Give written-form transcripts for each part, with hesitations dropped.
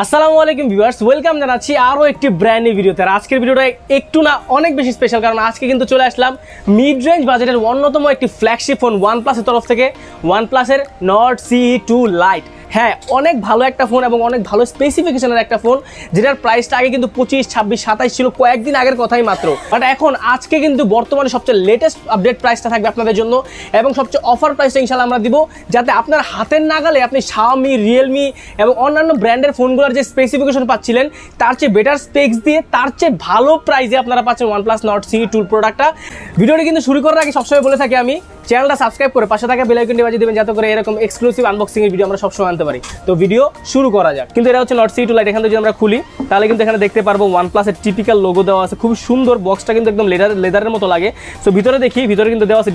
আসসালামু আলাইকুম viewers, welcome জানাচ্ছি আরও একটি ব্র্যান্ড নিউ ভিডিওতে। আর আজকের ভিডিওটা একটু না অনেক বেশি স্পেশাল, কারণ আজকে কিন্তু চলে আসলাম মিড রেঞ্জ বাজেটের অন্যতম একটি ফ্ল্যাগশিপ ফোন ওয়ানপ্লাসের তরফ থেকে, ওয়ানপ্লাসের নর্ড CE2 লাইট। হ্যাঁ, অনেক ভালো একটা ফোন এবং অনেক ভালো স্পেসিফিকেশনের একটা ফোন, যেটার প্রাইসটা আগে কিন্তু 25, 26, 27 ছিল, কয়েকদিন আগের কথাই মাত্র। বাট এখন আজকে কিন্তু বর্তমানে সবচেয়ে লেটেস্ট আপডেট প্রাইসটা থাকবে আপনাদের জন্য, এবং সবচেয়ে অফার প্রাইসটা ইনশাল্লাহ আমরা দিব, যাতে আপনার হাতের নাগালে আপনি Xiaomi, Realme এবং অন্যান্য ব্র্যান্ডের ফোনগুলোর যে স্পেসিফিকেশন পাচ্ছিলেন তার চেয়ে বেটার স্পেক্স দিয়ে, তার চেয়ে ভালো প্রাইসে আপনারা পাচ্ছেন ওয়ানপ্লাস নর্ড CE2 প্রোডাক্টটা। ভিডিওটি কিন্তু শুরু করার আগে সবসময় বলে থাকি আমি, চ্যানেলটা সাবস্ক্রাইব করে পাশে থাকা বেল আইকনটি বাজিয়ে দেবেন, যাতে করে এরকম এক্সক্লুসিভ আনবক্সিং এর ভিডিও আমরা সবসময় আনতে পারি। তো ভিডিও শুরু করা যাক। কিন্তু এটা হচ্ছে নর্ড CE2 লাইট। এখান থেকে যদি আমরা খুলি তাহলে কিন্তু এখানে দেখতে পারবো ওয়ানপ্লাসের টিপিক্যাল লোগো দেওয়া আছে, খুব সুন্দর। বক্সটা কিন্তু একদম লেদারের মতো লাগে। সো ভিতরে দেখি, ভিতরে কিন্তু দেওয়া আছে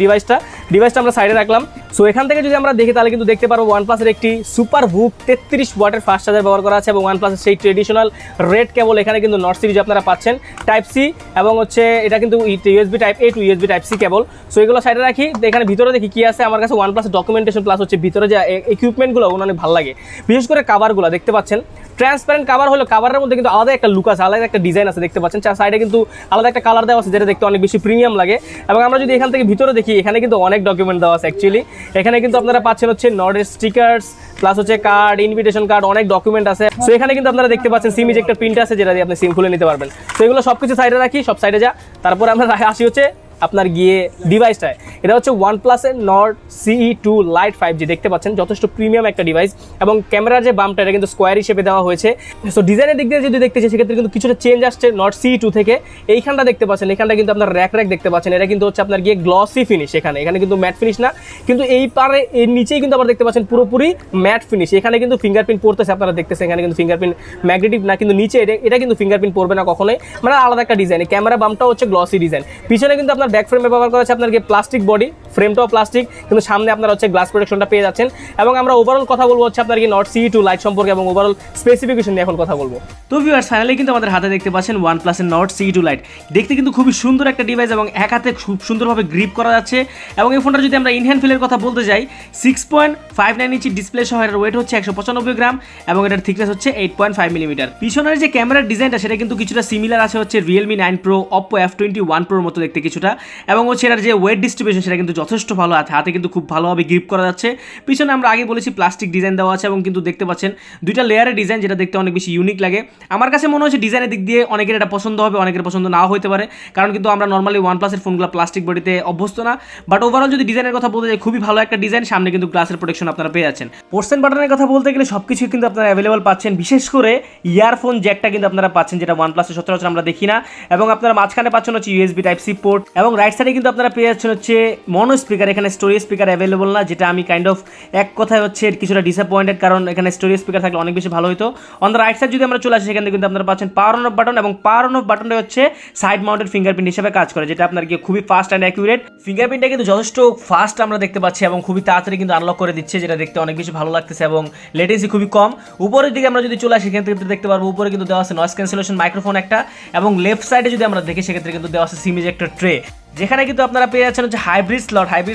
ডিভাইসটা আমরা সাইডে রাখলাম। সো এখান থেকে যদি আমরা দেখি তাহলে কিন্তু দেখতে পারবো ওয়ানপ্লাসের একটি সুপার বুক 33 ওয়াটের ফাস্ট চার্জার ব্যবহার করা আছে, এবং ওয়ানপ্লাসের সেই ট্রেডিশনাল রেড কেবল এখানে কিন্তু নর্ড সিরিজ আপনারা পাচ্ছেন, টাইপ সি, এবং হচ্ছে এটা কিন্তু USB type A to USB type C cable. So এগুলো সাইডে রাখি। এখানে ভিতরে দেখি কি আছে। আমার কাছে ওয়ানপ্লাসের ডকুমেন্টেশন প্লাস হচ্ছে ভিতরে যে ইকুইপমেন্টগুলো ওগুলো অনেক ভালো লাগে, বিশেষ করে কাভারগুলো দেখতে পাচ্ছেন। ট্রান্সপারেন্ট কাভার হলো, কাভারের মধ্যে কিন্তু আলাদা একটা লুক আছে, আলাদা একটা ডিজাইন আছে দেখতে পাচ্ছেন। চার সাইডে কিন্তু আলাদা একটা কালার দেওয়া আছে, যেটা দেখতে অনেক বেশি প্রিমিয়াম লাগে। এবং আমরা যদি এখান থেকে ভিতরে দেখি, এখানে কিন্তু অনেক ডকুমেন্ট দেওয়া আছে অ্যাকচুয়ালি। এখানে কিন্তু আপনারা পাচ্ছেন হচ্ছে নর্ডের স্টিকার্স প্লাস হচ্ছে কার্ড, ইনভিটেশন কার্ড, অনেক ডকুমেন্ট আছে। সো এখানে কিন্তু আপনারা দেখতে পাচ্ছেন সিম ইজেক্টর প্রিন্ট আছে, যেটা দিয়ে আপনি সিম খুলে নিতে পারবেন। তো এগুলো সবকিছু সাইডে রাখি, সব সাইডে যা। তারপরে আমরা আসি হচ্ছে আপনার গিয়ে ডিভাইসটায়। এটা হচ্ছে ওয়ানপ্লাসের নর্ড CE2 লাইট 5G দেখতে পাচ্ছেন, যথেষ্ট প্রিমিয়াম একটা ডিভাইস। এবং ক্যামেরার যে বামটা এটা কিন্তু স্কোয়ার হিসেবে দেওয়া হয়েছে। সো ডিজাইনের দিক দিয়ে যদি দেখতে চাই, সেক্ষেত্রে কিন্তু কিছুটা চেঞ্জ আসছে নর্ড CE2 থেকে। এইখানটা দেখতে পাচ্ছেন, এখানটা কিন্তু আপনার র্যাক দেখতে পাচ্ছেন। এটা কিন্তু হচ্ছে আপনার গিয়ে গ্লসি ফিনিশ, এখানে কিন্তু ম্যাট ফিনিশ না, কিন্তু এই পারে এর নিচেই কিন্তু আবার দেখতে পাচ্ছেন পুরোপুরি ম্যাট ফিনিশ। এখানে কিন্তু ফিঙ্গারপ্রিন্ট পড়তেছে, আপনারা দেখতেছেন। এখানে কিন্তু ফিঙ্গারপ্রিন্ট ম্যাগনেটিক না, কিন্তু নিচে এটা কিন্তু ফিঙ্গারপ্রিন্ট পড়বে না কখনোই, মানে আলাদা একটা ডিজাইন। ক্যামেরা বামটাও হচ্ছে গ্লসি ডিজাইন। পিছনে কিন্তু আপনার ব্যাক ফ্রেমে ব্যবহার করা আপনার প্লাস্টিক বডি, ফ্রেমটাও প্লাস্টিক, কিন্তু সামনে আপনারা হচ্ছে গ্লাস প্রোটেকশনটা পেয়ে যাচ্ছেন। এবং আমরা ওভারঅল কথা বলবো হচ্ছে আপনার কি নর্ড CE2 লাইট সম্পর্কে, এবং ওভারঅল স্পেসিফিকেশন নিয়ে এখন কথা বলবো। তো ভিউয়ার্স, ফাইনালি কিন্তু আমাদের হাতে দেখতে পাচ্ছেন ওয়ানপ্লাসের নর্ড CE2 লাইট। দেখতে কিন্তু খুবই সুন্দর একটা ডিভাইস, এবং এক হাতে খুব সুন্দরভাবে গ্রিপ করা যাচ্ছে। এবং এই ফোনটা যদি আমরা ইনহ্যান্ড ফিলের কথা বলতে যাই, 6.59 ইঞ্চি ডিসপ্লে সহ এর ওয়েট হচ্ছে 195 গ্রাম, এবং এটার থিকনেস হচ্ছে 8.5 মিলিমিটার। পিছনের যে ক্যামেরার ডিজাইনটা সেটা কিন্তু কিছুটা সিমিলার আছে হচ্ছে Realme 9 Pro, Oppo F21 Pro মতো দেখতে কিছুটা। এবং হচ্ছে এটার যে ওয়েট ডিস্ট্রিবিউশন সেটা কিন্তু যথেষ্ট ভালো, হাতে কিন্তু খুব ভালোভাবে গ্রিপ করা যাচ্ছে। পিছনে আমরা আগে বলেছি প্লাস্টিক ডিজাইন দেওয়া আছে, এবং কিন্তু দেখতে পাচ্ছেন দুইটা লেয়ারের ডিজাইন, যেটা দেখতে অনেক বেশি ইউনিক লাগে। আমার কাছে মনে হচ্ছে ডিজাইনের দিক দিয়ে অনেকের এটা পছন্দ হবে, অনেকের পছন্দ নাও হতে পারে, কারণ কিন্তু আমরা নর্মালি ওয়ানপ্লাসের ফোনগুলো প্লাস্টিক বডিতে অভ্যস্ত না। বাট ওভারঅল যদি ডিজাইনের কথা বলতে যাই, খুবই ভালো একটা ডিজাইন। সামনে কিন্তু গ্লাসের প্রোটেকশন আপনারা পেয়ে যাচ্ছেন। পোর্টস বাটনের কথা বলতে গেলে সবকিছু কিন্তু আপনারা অ্যাভেলেবল পাচ্ছেন, বিশেষ করে ইয়ারফোন জ্যাকটা কিন্তু আপনারা পাচ্ছেন, যেটা ওয়ানপ্লাসের সচরাচর আমরা দেখি না। এবং আপনারা মাঝখানে পাচ্ছেন হচ্ছে USB টাইপ সি পোর্ট, এবং রাইট সাইডে কিন্তু আপনারা পেয়ে যাচ্ছেন হচ্ছে মনো স্পিকার। এখানে স্টোরেজ স্পিকার অ্যাভেলেবল না, যেটা আমি কাইন্ড অফ এক কথায় হচ্ছে কিছুটা ডিসঅ্যাপয়েন্টেড, কারণ এখানে স্টোরেজ স্পিকার থাকলে অনেক বেশি ভালো হতো। অন দ্য রাইট সাইড যদি আমরা চলে আসি, সেখানে কিন্তু আপনারা পাচ্ছেন পাওয়ার অন অফ বাটন, এবং পাওয়ার অন অফ বাটনটা হচ্ছে সাইড মাউন্টেড ফিঙ্গারপ্রিন্ট হিসেবে কাজ করে, যেটা আপনার গিয়ে খুবই ফাস্ট অ্যান্ড অ্যাকুরেট। ফিঙ্গারপ্রিন্টটা কিন্তু যথেষ্ট ফাস্ট আমরা দেখতে পাচ্ছি, এবং খুবই তাড়াতাড়ি কিন্তু আনলক করে দিচ্ছে, যেটা দেখতে অনেক বেশি ভালো লাগতেছে, এবং লেটেন্সি খুবই কম। উপরের দিকে আমরা যদি চলে আসি, সেখান থেকে দেখতে পারবো উপরে কিন্তু দেওয়া আছে নয়েজ ক্যান্সেলেশন মাইক্রোফোন একটা, এবং লেফট সাইডে যদি আমরা দেখি, সেক্ষেত্রে কিন্তু দেওয়া আছে সিম ইজেক্টর ট্রে, যেখানে কিন্তু আপনারা পেয়ে যাচ্ছেন হচ্ছে হাইব্রিড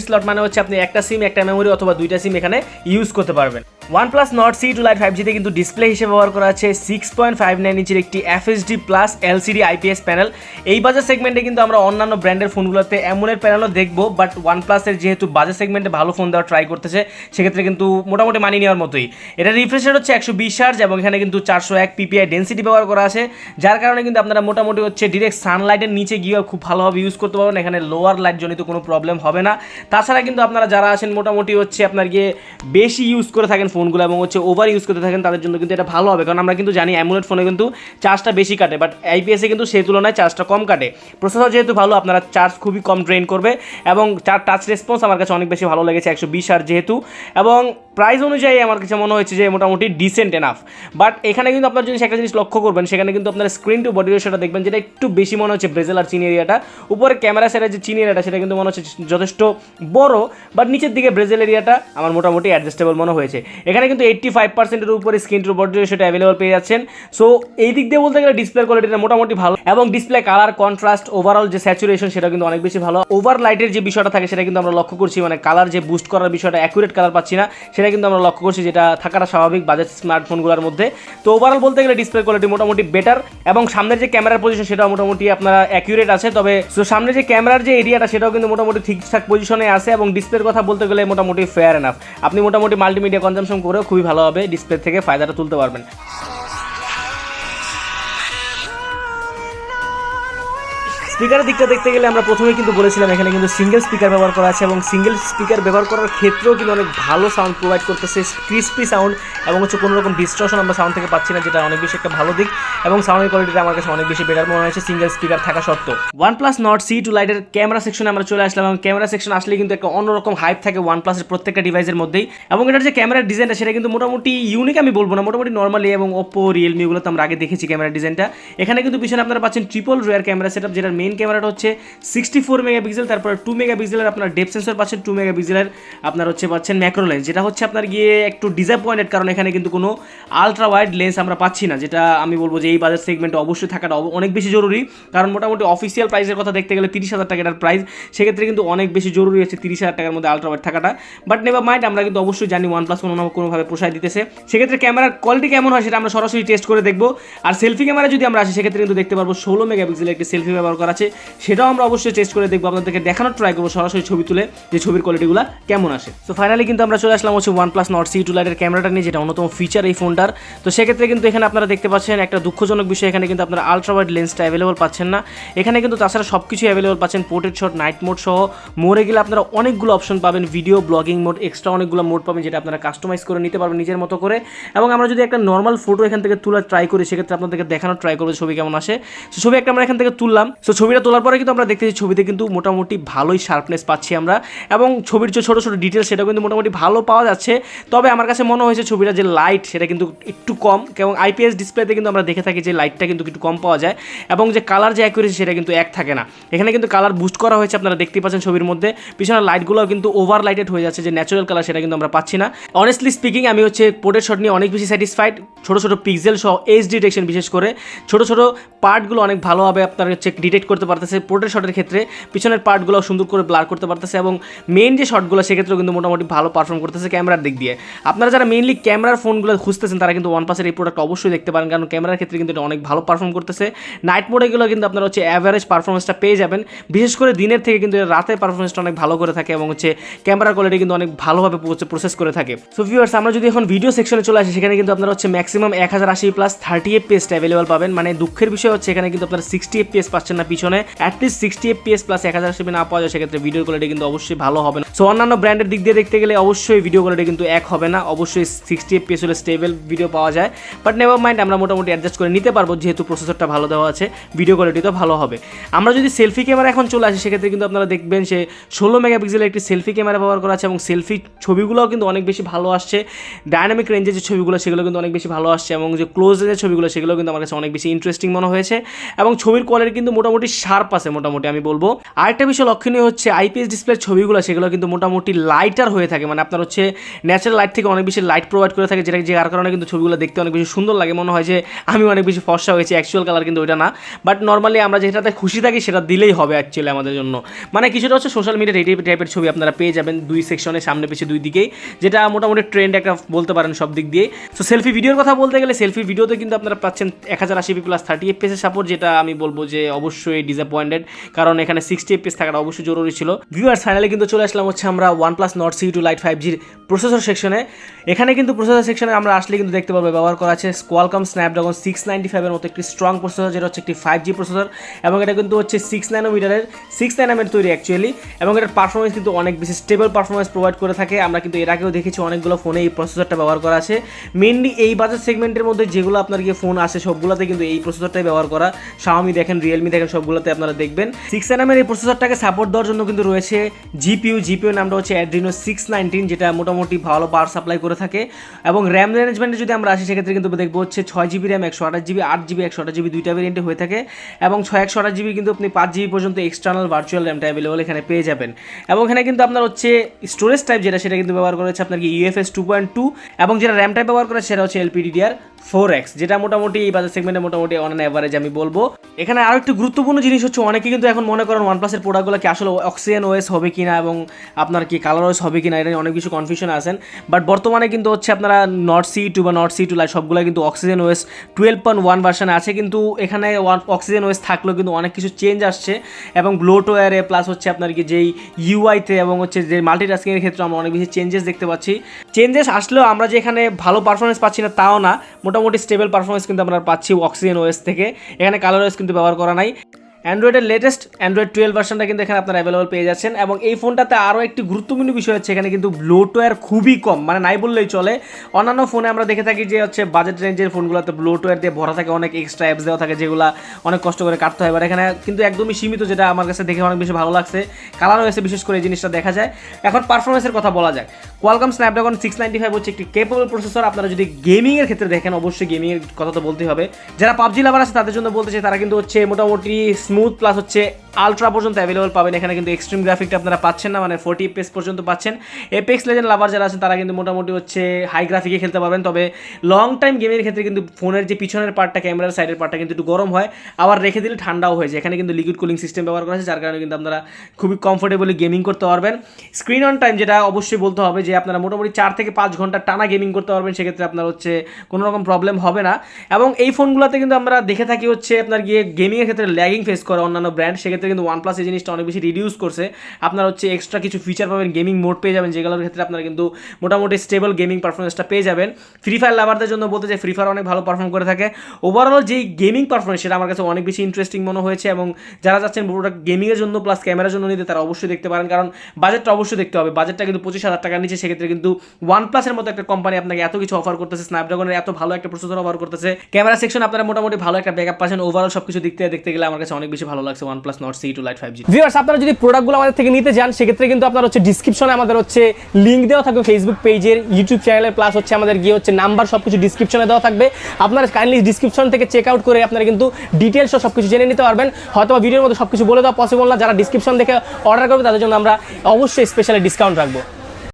স্লট মানে হচ্ছে আপনি একটা সিম, একটা মেমোরি অথবা দুইটা সিম এখানে ইউজ করতে পারবেন। OnePlus Nord CE2 light 5G তে কিন্তু ডিসপ্লে হিসেবে ব্যবহার করা আছে 6.59 ইঞ্চির একটি FHD plus LCD IPS panel. এই বাজার সেগমেন্টে কিন্তু আমরা অন্যান্য ব্র্যান্ডের ফোনগুলোতে এমনের প্যানেলও দেখবো, বাট ওয়ানপ্লাসের যেহেতু বাজার সেগমেন্টে ভালো ফোন দেওয়ার ট্রাই করতেছে, সেক্ষেত্রে কিন্তু মোটামুটি মানিয়ে নেওয়ার মতোই। এটা রিফ্রেশ রেট হচ্ছে 120 হার্জ, এবং এখানে কিন্তু 401 PPI ডেন্সিটি ব্যবহার করা আছে, যার কারণে কিন্তু আপনারা মোটামুটি হচ্ছে ডিরেক্ট সানলাইটের নিচে গিয়ে খুব ভালোভাবে ইউজ করতে পারবেন। এখানে লোয়ার লাইট জনিত কোনো প্রবলেম হবে না। তাছাড়া কিন্তু আপনারা যারা আছেন মোটামুটি হচ্ছে আপনার গিয়ে বেশি ইউজ করে থাকেন ফোনগুলো, এবং হচ্ছে ওভার ইউজ করতে থাকেন, তাদের জন্য কিন্তু এটা ভালো হবে, কারণ আমরা কিন্তু জানি অ্যামোলেড ফোনে কিন্তু চার্জটা বেশি কাটে, বাট আইপিএসে কিন্তু সেই তুলনায় চার্জটা কম কাটে। প্রসেসর যেহেতু ভালো, আপনারা চার্জ খুবই কম ড্রেন করবে, এবং টাচ রেসপন্স আমার কাছে অনেক বেশি ভালো লেগেছে 120 হার্জ যেহেতু, এবং প্রাইস অনুযায়ী আমার কাছে মনে হয়েছে যে মোটামুটি ডিসেন্ট এনাফ। বাট এখানে কিন্তু আপনার জিনিস একটা জিনিস লক্ষ্য করবেন, সেখানে কিন্তু আপনার স্ক্রিন টু বডি রেশিওটা দেখবেন, যেটা একটু বেশি মনে হচ্ছে ব্রেজেল আর চিন এরিয়াটা। উপরে ক্যামেরা সাইডের যে চিন এরিয়াটা সেটা কিন্তু মনে হচ্ছে যথেষ্ট বড়, বাট নিচের দিকে ব্রেজেল এরিয়াটা আমার মোটামুটি অ্যাডজাস্টেবল মনে হয়েছে। এখানে কিন্তু 85%-এর উপরে স্ক্রিন টু বডি রেশিওটা অ্যাভেলেবল পেয়ে যাচ্ছেন। সো এই দিক দিয়ে বলতে গেলে ডিসপ্লে কোয়ালিটিটা মোটামুটি ভালো এবং ডিসপ্লে কালার কন্ট্রাস্ট ওভারঅল যে স্যাচুরেশন সেটা কিন্তু অনেক বেশি ভালো। ওভার লাইটের যে বিষয়টা থাকে সেটা কিন্তু আমরা লক্ষ্য করছি, মানে কালার যে বুস্ট করার বিষয়টা অ্যাকুরেট কালার পাচ্ছি না সেটা কিন্তু আমরা লক্ষ্য করছি, যেটা থাকাটা স্বাভাবিক বাজেট স্মার্টফোনগুলোর মধ্যে। তো ওভারঅল বলতে গেলে ডিসপ্লে কোয়ালিটি মোটামুটি বেটার এবং সামনের যে ক্যামেরার পজিশন সেটাও মোটামুটি আপনার অ্যাকুরেট আছে। তবে সামনে যে ক্যামেরার যে এরিয়াটা সেটাও কিন্তু মোটামুটি ঠিকঠাক পজিশনে আছে এবং ডিসপ্লের কথা বলতে গেলে মোটামুটি ফেয়ার এনাফ। আপনি মোটামুটি মাল্টিমিডিয়া কনজামশন করেও খুবই ভালোভাবে ডিসপ্লে থেকে ফায়দাটা তুলতে পারবেন। স্পিকারের দিকটা দেখতে গেলে আমরা প্রথমেই কিন্তু বলেছিলাম এখানে কিন্তু সিঙ্গেল স্পিকার ব্যবহার করা আছে এবং সিঙ্গেল স্পিকার ব্যবহার করার ক্ষেত্রেও কিন্তু অনেক ভালো সাউন্ড প্রোভাইড করতেছে, ক্রিস্পি সাউন্ড এবং কোনো রকম ডিস্টরশন আমরা সাউন্ড থেকে পাচ্ছি না, যেটা অনেক বেশি একটা ভালো দিক এবং সাউন্ডের কোয়ালিটিটা আমার কাছে অনেক বেশি বেটার মনে হয়েছে সিঙ্গেল স্পিকার থাকা সত্ত্বেও। OnePlus Nord C2 Lite-এর ক্যামেরা সেকশনে আমরা চলে আসলাম এবং ক্যামেরা সেকশন আসলে কিন্তু একটা অন্যরকম হাইপ থাকে OnePlus-এর প্রত্যেকটা ডিভাইসের মধ্যেই এবং এটার যে ক্যামেরার ডিজাইনটা সেটা কিন্তু মোটামুটি ইউনিক আমি বলবো না, মোটামুটি নর্মালি এবং Oppo Realme এগুলো তো আমরা আগে দেখেছি ক্যামেরার ডিজাইনটা। এখানে কিন্তু পিছনে আপনারা পাচ্ছেন ট্রিপল রিয়ার ক্যামেরা সেটআপ, যেটার মেইন ক্যামেরাটা হচ্ছে 64 মেগাপিক্সেল, তারপরে 2 মেগাপিক্সেলের আপনার ডেপথ সেন্সর পাচ্ছেন, 2 মেগাপিক্সেলের আপনার পাচ্ছেন ম্যাক্রো লেন্স, যেটা হচ্ছে আপনার গিয়ে একটু ডিসঅ্যাপয়েন্টেড কারণ এখানে কিন্তু কোনো আলট্রা ওয়াইড লেন্স আমরা পাচ্ছি না, যেটা আমি বলবো যে এই বাজার সেগমেন্টে অবশ্যই থাকাটা অনেক বেশি জরুরি। কারণ মোটামুটি অফিসিয়াল প্রাইসের কথা দেখতে গেলে 30,000 টাকার প্রাইস, সেক্ষেত্রে কিন্তু অনেক বেশি জরুরি হচ্ছে 30,000 টাকার মধ্যে আলট্রা ওয়াইড থাকাটা। বাট নেভার মাইন্ড, আমরা কিন্তু অবশ্যই জানি OnePlus কোনো না কোনোভাবে পোষায় দিতেছে। সেক্ষেত্রে ক্যামেরার কোয়ালিটি কেমন হয় সেটা আমরা সরাসরি টেস্ট করে দেখবো। আর সেলফি ক্যামেরা যদি আমরা আসি সেক্ষেত্রে কিন্তু দেখতে পারবো 16 মেগাপিক্সেলের একটি সেলফি ব্যবহার করা আছে, সেটাও আমরা অবশ্যই টেস্ট করে দেখবো, আপনাদেরকে দেখানোর ট্রাই করবো সরাসরি ছবি তুলে যে ছবির কোয়ালিটিগুলো কেমন আসে। তো ফাইনালি কিন্তু আমরা চলে আসলাম হচ্ছে OnePlus Nord C2 Lite-এর ক্যামেরাটা নিয়ে, যেটা অন্যতম ফিচার এই ফোনটার। তো সেক্ষেত্রে কিন্তু এখানে আপনারা দেখতে পাচ্ছেন একটা দুঃখজনক বিষয়, এখানে কিন্তু আপনারা আলট্রা ওয়াইড লেন্সটা অ্যাভেলেবল পাচ্ছেন না। এখানে কিন্তু তাছাড়া সব কিছুই অ্যাভেলেবল পাচ্ছেন, পোর্ট্রেট শট, নাইট মোড সহ। মোড়ে গেলে আপনারা অনেকগুলো অপশন পাবেন, ভিডিও ব্লগিং মোড, এক্সট্রা অনেকগুলো মোড পাবেন, যেটা আপনারা কাস্টমাইজ করে নিতে পারবেন নিজের মতো করে। এবং আমরা যদি একটা নর্মাল ফটো এখান থেকে তোলা ট্রাই করি সেক্ষেত্রে আপনাদেরকে দেখানোর ট্রাই করবো ছবি কেমন আসে। সো ছবি একটা আমরা এখান থেকে তুললাম, সো ছবিটা তোলার পরে কিন্তু আমরা দেখতেছি ছবিতে কিন্তু মোটামুটি ভালোই শার্পনেস পাচ্ছি আমরা এবং ছবির যে ছোটো ছোটো ডিটেলস সেটাও কিন্তু মোটামুটি ভালো পাওয়া যাচ্ছে। তবে আমার কাছে মনে হয়েছে ছবিটা যে লাইট সেটা কিন্তু একটু কম, এবং আইপিএস ডিসপ্লেতে কিন্তু আমরা দেখে থাকি যে লাইটটা কিন্তু একটু কম পাওয়া যায় এবং যে কালার যে অ্যাকুরেসি সেটা কিন্তু এক থাকে না। এখানে কিন্তু কালার বুস্ট করা হয়েছে, আপনারা দেখতে পাচ্ছেন ছবির মধ্যে পিছনের লাইটগুলোও কিন্তু ওভার লাইটেড হয়ে যাচ্ছে, যে ন্যাচারাল কালার সেটা কিন্তু আমরা পাচ্ছি না। অনেস্টলি স্পিকিং আমি পোর্ট্রেট শট নিয়ে অনেক বেশি স্যাটিসফাইড। ছোটো ছোটো পিক্সেল সহ এজ ডিটেকশন, বিশেষ করে ছোটো ছোটো পার্টগুলো অনেক ভালোভাবে আপনার ডিটেক্ট করতে পারতেছে পোর্ট্রেট শটের ক্ষেত্রে, পিছনের পার্টগুলো সুন্দর করে ব্লার করতে পারতেছে এবং মেইন যে শটগুলো সেক্ষেত্রেও কিন্তু মোটামুটি ভালো পারফর্ম করতেছে ক্যামেরার দিক দিয়ে। আপনারা যারা মেইনলি ক্যামেরার ফোনগুলো খুঁজতেছেন তারা কিন্তু OnePlus-এর এই প্রোডাক্ট অবশ্যই দেখতে পারেন, কারণ ক্যামেরার ক্ষেত্রে কিন্তু এটা অনেক ভালো পারফর্ম করতেছে। নাইট মোডেগুলো কিন্তু আপনারা অ্যাভারেজ পারফরমেন্সটা পেয়ে যাবেন, বিশেষ করে দিনের থেকে কিন্তু রাতের পারফরমেন্সটা অনেক ভালো করে থাকে এবং ক্যামেরার কোয়ালিটি কিন্তু অনেক ভালোভাবে প্রসেস করে থাকে। সো ভিউয়ার্স, আমরা যদি এখন ভিডিও সেকশনে চলে আসি সেখানে কিন্তু আপনারা ম্যাক্সিমাম 1080 প্লাস 30 FPS অ্যাভেলেবল পাবেন। মানে দুঃখের বিষয় হচ্ছে এখানে কিন্তু আপনারা 60 FPS পাচ্ছেন না পিছনে, অ্যাটলিস্ট 60 FPS প্লাস 1080p না পাওয়া যায় সেক্ষেত্রে ভিডিও কোয়ালিটি কিন্তু অবশ্যই ভালো হবে না। সো অন্যান্য ব্র্যান্ডের দিক দিয়ে দেখতে গেলে অবশ্যই ভিডিও কোয়ালিটি কিন্তু এক হবে না, অবশ্যই 60 FPS হলে স্টেবল ভিডিও পাওয়া যায়। বাট নেভার মাইন্ড, আমরা মোটামুটি অ্যাডজাস্ট করে নিতে পারবো, যেহেতু প্রসেসরটা ভালো দেওয়া আছে, ভিডিও কোয়ালিটি তো ভালো হবে। আমরা যদি সেলফি ক্যামেরা এখন চলে আসি সেক্ষেত্রে কিন্তু আপনারা দেখবেন 16 মেগাপিক্সেলের একটি সেলফি ক্যামেরা ব্যবহার করা আছে এবং সেলফি ছবিগুলোও কিন্তু অনেক বেশি ভালো আসছে। ডায়নামিক রেঞ্জের যে ছবিগুলো সেগুলো কিন্তু অনেক বেশি ভালো আসছে এবং যে ক্লোজ রেঞ্জের ছবিগুলো সেগুলো কিন্তু আমার কাছে অনেক বেশি ইন্টারেস্টিং মনে হয়েছে এবং ছবির কোয়ালিটি কিন্তু মোটামুটি শার্প আছে মোটামুটি আমি বলবো। আরেকটা বিষয় লক্ষণীয় হচ্ছে আইপিএস ডিসপ্লের ছবিগুলো সেগুলো কিন্তু মোটামুটি লাইটার হয়ে থাকে, মানে আপনার ন্যাচারাল লাইট থেকে অনেক বেশি লাইট প্রোভাইড করে থাকে, যেটা যার কারণে কিন্তু ছবিগুলো দেখতে অনেক বেশি সুন্দর লাগে, মনে হয় যে আমি অনেক বেশি ফর্সা হয়েছি, অ্যাকচুয়াল কালার কিন্তু ওইটা না। বাট নর্মালি আমরা যেটাতে খুশি থাকি সেটা দিলেই হবে অ্যাকচুয়ালি আমাদের জন্য, মানে কিছুটা সোশ্যাল মিডিয়ার এই টাইপের ছবি আপনারা পেয়ে যাবেন দুই সেকশনে, সামনে পিছিয়ে দুই দিকেই, যেটা মোটামুটি ট্রেন্ড একটা বলতে পারেন সব দিক দিয়ে। সো সেলফি ভিডিওর কথা বলতে গেলে সেলফি ভিডিওতে কিন্তু আপনারা পাচ্ছেন 1080p প্লাস 30 FPS সাপোর্ট, যেটা আমি বলবো যে অবশ্যই ডিসঅ্যাপয়েন্টেড, কারণ এখানে 60 FPS থাকাটা অবশ্যই জরুরি ছিল। ভিউয়ার্স, ফাইনালি কিন্তু চলে আসলাম আমরা OnePlus Nord C2 Lite 5Gর প্রসেসর সেকশনে। এখানে কিন্তু প্রসেসর সেকশনে আমরা আসলে কিন্তু দেখতে পাবো ব্যবহার করা আছে Qualcomm Snapdragon 695 এর মতো একটি স্ট্রং প্রসেসর, যেটা একটি 5G প্রসেসর এবং এটা কিন্তু 6 ন্যানোমিটারের 6 nm তৈরি অ্যাকচুয়ালি, এবং এটার পারফরমেন্স কিন্তু অনেক বেশি স্টেবল পারফরমেন্স প্রোভাইড করে থাকে। আমরা কিন্তু এর আগেও দেখেছি অনেকগুলো ফোনে এই প্রসেসরটা ব্যবহার করা আছে। মেইনলি এই বাজেট সেগমেন্টের মধ্যে যেগুলো আপনার ফোন আসে সবগুলোতে কিন্তু এই প্রসেসরটাই ব্যবহার করা। Xiaomi দেখেন, Realme দেখেন, সবগুলো ফোনগুলোতে আপনারা দেখবেন। 6nm এর এই প্রসেসরটাকে সাপোর্ট দেওয়ার জন্য কিন্তু রয়েছে জিপিইউ নামটা হচ্ছে Adreno 619, যেটা মোটামুটি ভালো পাওয়ার সাপ্লাই করে থাকে। এবং র্যাম ম্যানেজমেন্টে যদি আমরা আসি সেক্ষেত্রে কিন্তু দেখবো হচ্ছে 6GB RAM, 128GB, 8GB, 128GB দুইটা ভেরিয়েন্টে হয়ে থাকে। এবং 128GB কিন্তু আপনি 5GB পর্যন্ত এক্সটার্নাল ভার্চুয়াল র্যামটা অ্যাভেলেবল এখানে পেয়ে যাবেন। এবং এখানে কিন্তু আপনার হচ্ছে স্টোরেজ টাইপ যেটা সেটা কিন্তু ব্যবহার করা হচ্ছে আপনার কি UFS 2.2, এবং যেটা র্যাম টাইপ ব্যবহার করা সেটা হচ্ছে LPDDR4X, যেটা মোটামুটি এই বাজার সেগমেন্টে মোটামুটি অন অ্যাভারেজ আমি বলবো। এখানে আরও একটি গুরুত্বপূর্ণ জিনিস হচ্ছে অনেকে কিন্তু এখন মনে করেন OnePlus-এর প্রোডাক্টগুলো কি আসলে অক্সিজেন ওএস হবে কিনা এবং আপনার কি কালার ওএস হবে কিনা, এটা নিয়ে অনেক কিছু কনফিউশন আছেন। বাট বর্তমানে কিন্তু হচ্ছে আপনারা নট C2 বা নট C2 লাইট সবগুলো কিন্তু অক্সিজেন ওএস 12.1 ভার্সনে আছে, কিন্তু এখানে অক্সিজেন ওএস থাকলেও কিন্তু অনেক কিছু চেঞ্জ আসছে এবং ব্লোটওয়্যারে প্লাস হচ্ছে আপনার কি যেই ইউআইতে এবং হচ্ছে যে মাল্টিটাস্কিংয়ের ক্ষেত্রে আমরা অনেক বেশি চেঞ্জেস দেখতে পাচ্ছি। চেঞ্জেস আসলেও আমরা যে এখানে ভালো পারফরমেন্স পাচ্ছি না তাও না, মোটামুটি স্টেবল পারফরমেন্স কিন্তু আমরা পাচ্ছি অক্সিজেন ওএস থেকে। এখানে কালার ওএস কিন্তু ব্যবহার করা নাই। অ্যান্ড্রয়েডের লেটেস্ট অ্যান্ড্রয়েড 12 ভার্সনটা কিন্তু এখানে আপনারা অ্যাভেলেবল পেয়ে যাচ্ছেন। এবং এই ফোনটাতে আরও একটি গুরুত্বপূর্ণ বিষয় হচ্ছে এখানে কিন্তু ব্লোটওয়্যার খুবই কম, মানে নাই বললেই চলে। অন্যান্য ফোনে আমরা দেখে থাকি যে হচ্ছে বাজেট রেঞ্জের ফোনগুলোতে ব্লোটওয়্যার দিয়ে ভরা থাকে, অনেক এক্সট্রা অ্যাপস দেওয়া থাকে যেগুলো অনেক কষ্ট করে কাটতে হয়। এবার এখানে কিন্তু একদমই সীমিত, যেটা আমার কাছে দেখে অনেক বেশি ভালো লাগছে। কালার হয়েছে বিশেষ করে এই জিনিসটা দেখা যায়। এখন পারফরমেন্সের কথা বলা যায়, কোয়ালকম স্ন্যাপড্রাগন 695 হচ্ছে একটি কেপেবল প্রসেসর। আপনারা যদি গেমিংয়ের ক্ষেত্রে দেখেন, অবশ্যই গেমিংয়ের কথা তো বলতেই হবে। যারা পাবজি লাভার আছে তাদের জন্য বলতে চাই, তারা কিন্তু হচ্ছে মোটামুটি স্মুথ প্লাস হচ্ছে আলট্রা পর্যন্ত অ্যাভেলেবল পাবেন। এখানে কিন্তু এক্সট্রিম গ্রাফিকটা আপনারা পাচ্ছেন না, মানে 40 FPS পর্যন্ত পাচ্ছেন। এপেক্স লেজেন্ড লাভার যারা আছেন তারা কিন্তু মোটামুটি হচ্ছে হাই গ্রাফিকে খেলতে পারবেন। তবে লং টাইম গেমের ক্ষেত্রে কিন্তু ফোনের যে পিছনের পার্টটা, ক্যামেরার সাইডের পার্টটা কিন্তু একটু গরম হয়, আবার রেখে দিলে ঠান্ডাও হয়ে যায়। এখানে কিন্তু লিকুইড কুলিং সিস্টেম ব্যবহার করা আছে, যার কারণে কিন্তু আপনারা খুবই কমফোর্টেবলি গেমিং করতে পারবেন। স্ক্রিন অন টাইম যেটা অবশ্যই বলতে হবে যে আপনারা মোটামুটি 4 থেকে 5 ঘন্টা টানা গেমিং করতে পারবেন, সেক্ষেত্রে আপনার হচ্ছে কোনো রকম প্রবলেম হবে না। এবং এই ফোনগুলোতে কিন্তু আমরা দেখে থাকি হচ্ছে আপনার গিয়ে গেমিংয়ের ক্ষেত্রে ল্যাগিং ফেস করে অন্যান্য ব্র্যান্ড, সেক্ষেত্রে কিন্তু OnePlus এই জিনিসটা অনেক বেশি রিডিউস করছে। আপনার হচ্ছে এক্সট্রা কিছু ফিচার পাবেন, গেমিং মোড পেয়ে যাবেন, যেগুলোর ক্ষেত্রে আপনারা কিন্তু মোটামুটি স্টেবল গেমিং পারফরমেন্সটা পেয়ে যাবেন। ফ্রি ফায়ার লাভারদের জন্য বলতে চাই, ফ্রি ফায়ার অনেক ভালো পারফর্ম করে থাকে। ওভারঅল যেই গেমিং পারফরমেন্স সেটা আমার কাছে অনেক বেশি ইন্টারেস্টিং মনে হয়েছে। এবং যারা যাচ্ছেন প্রোডাক্ট গেমিংয়ের জন্য প্লাস ক্যামেরার জন্য নিতে, তারা অবশ্যই দেখতে পারেন, কারণ বাজেটটা অবশ্যই দেখতে হবে। বাজেটটা কিন্তু 25,000 টাকার নিচে, সেক্ষেত্রে কিন্তু OnePlus-এর মতো একটা কোম্পানি আপনাকে এত কিছু অফার করতেছে, স্ন্যাপড্রাগনের এত ভালো একটা প্রসেসর অফার করতেছে, ক্যামেরা সেকশন আপনারা মোটামুটি ভালো একটা ব্যাকআপ পাচ্ছেন। ওভারঅল সবকিছু দেখতে গেলে আমার কাছে অনেক বেশি ভালো লাগছে OnePlus Nord C2 Lite 5G। Viewers, আপনারা যদি প্রোডাক্টগুলো আমাদের থেকে নিতে চান সেক্ষেত্রে কিন্তু আপনার হচ্ছে ডিসক্রিপশনে আমাদের হচ্ছে লিঙ্ক দেওয়া থাকবে, ফেসবুক পেজের, ইউটিউব চ্যানেলের, প্লাস হচ্ছে আমাদের গিয়ে হচ্ছে নাম্বার সবকিছু ডিসক্রিপশনে দেওয়া থাকবে। আপনারা কাইন্ডলি ডিসক্রিপশন থেকে চেক আউট করে আপনারা কিন্তু ডিটেলস সব কিছু জেনে নিতে পারবেন। হয়তো ভিডিওর মধ্যে সব কিছু বলে দেওয়া পসিবল না, যারা ডিসক্রিপশন দেখে অর্ডার করবে তাদের জন্য আমরা অবশ্যই স্পেশালি ডিসকাউন্ট রাখবো।